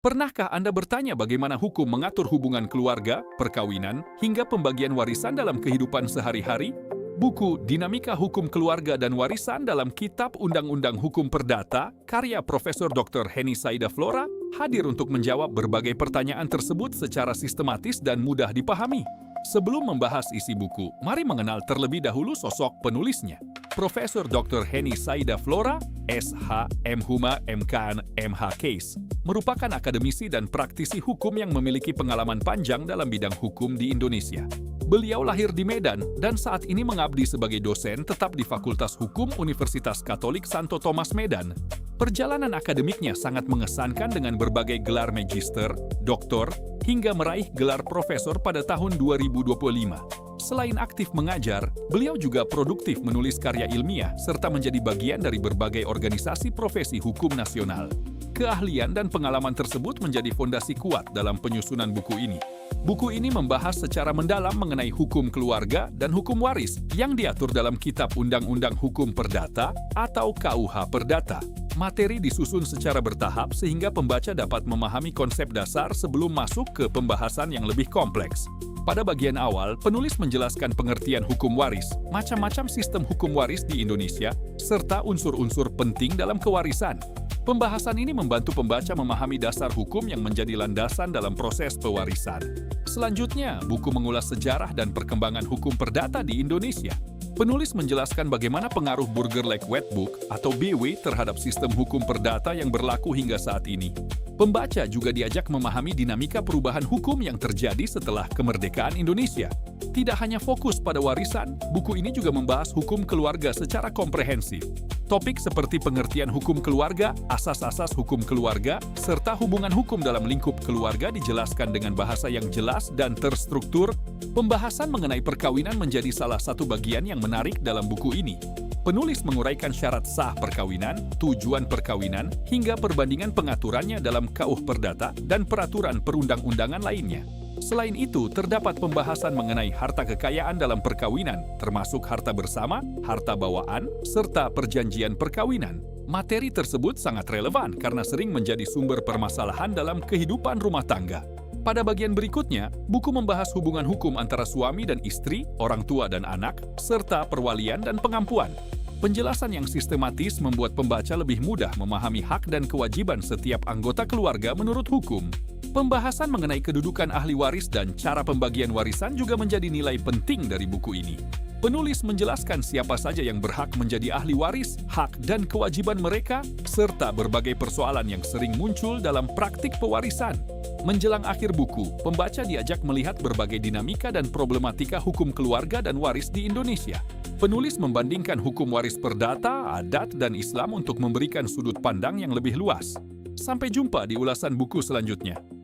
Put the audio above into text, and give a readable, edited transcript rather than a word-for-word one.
Pernahkah Anda bertanya bagaimana hukum mengatur hubungan keluarga, perkawinan, hingga pembagian warisan dalam kehidupan sehari-hari? Buku Dinamika Hukum Keluarga dan Warisan dalam Kitab Undang-Undang Hukum Perdata, karya Profesor Dr. Henny Saida Flora, hadir untuk menjawab berbagai pertanyaan tersebut secara sistematis dan mudah dipahami. Sebelum membahas isi buku, mari mengenal terlebih dahulu sosok penulisnya. Profesor Dr. Henny Saida Flora, SH, M.Huma, M.Kan, M.H. Case, merupakan akademisi dan praktisi hukum yang memiliki pengalaman panjang dalam bidang hukum di Indonesia. Beliau lahir di Medan dan saat ini mengabdi sebagai dosen tetap di Fakultas Hukum Universitas Katolik Santo Thomas Medan. Perjalanan akademiknya sangat mengesankan dengan berbagai gelar magister, doktor, hingga meraih gelar profesor pada tahun 2025. Selain aktif mengajar, beliau juga produktif menulis karya ilmiah serta menjadi bagian dari berbagai organisasi profesi hukum nasional. Keahlian dan pengalaman tersebut menjadi fondasi kuat dalam penyusunan buku ini. Buku ini membahas secara mendalam mengenai hukum keluarga dan hukum waris yang diatur dalam Kitab Undang-Undang Hukum Perdata atau KUH Perdata. Materi disusun secara bertahap sehingga pembaca dapat memahami konsep dasar sebelum masuk ke pembahasan yang lebih kompleks. Pada bagian awal, penulis menjelaskan pengertian hukum waris, macam-macam sistem hukum waris di Indonesia, serta unsur-unsur penting dalam kewarisan. Pembahasan ini membantu pembaca memahami dasar hukum yang menjadi landasan dalam proses pewarisan. Selanjutnya, buku mengulas sejarah dan perkembangan hukum perdata di Indonesia. Penulis menjelaskan bagaimana pengaruh Burgerlijk Wetboek atau BW terhadap sistem hukum perdata yang berlaku hingga saat ini. Pembaca juga diajak memahami dinamika perubahan hukum yang terjadi setelah kemerdekaan Indonesia. Tidak hanya fokus pada warisan, buku ini juga membahas hukum keluarga secara komprehensif. Topik seperti pengertian hukum keluarga, asas-asas hukum keluarga, serta hubungan hukum dalam lingkup keluarga dijelaskan dengan bahasa yang jelas dan terstruktur. Pembahasan mengenai perkawinan menjadi salah satu bagian yang menarik dalam buku ini. Penulis menguraikan syarat sah perkawinan, tujuan perkawinan, hingga perbandingan pengaturannya dalam KUH Perdata dan peraturan perundang-undangan lainnya. Selain itu, terdapat pembahasan mengenai harta kekayaan dalam perkawinan, termasuk harta bersama, harta bawaan, serta perjanjian perkawinan. Materi tersebut sangat relevan karena sering menjadi sumber permasalahan dalam kehidupan rumah tangga. Pada bagian berikutnya, buku membahas hubungan hukum antara suami dan istri, orang tua dan anak, serta perwalian dan pengampuan. Penjelasan yang sistematis membuat pembaca lebih mudah memahami hak dan kewajiban setiap anggota keluarga menurut hukum. Pembahasan mengenai kedudukan ahli waris dan cara pembagian warisan juga menjadi nilai penting dari buku ini. Penulis menjelaskan siapa saja yang berhak menjadi ahli waris, hak dan kewajiban mereka, serta berbagai persoalan yang sering muncul dalam praktik pewarisan. Menjelang akhir buku, pembaca diajak melihat berbagai dinamika dan problematika hukum keluarga dan waris di Indonesia. Penulis membandingkan hukum waris perdata, adat, dan Islam untuk memberikan sudut pandang yang lebih luas. Sampai jumpa di ulasan buku selanjutnya.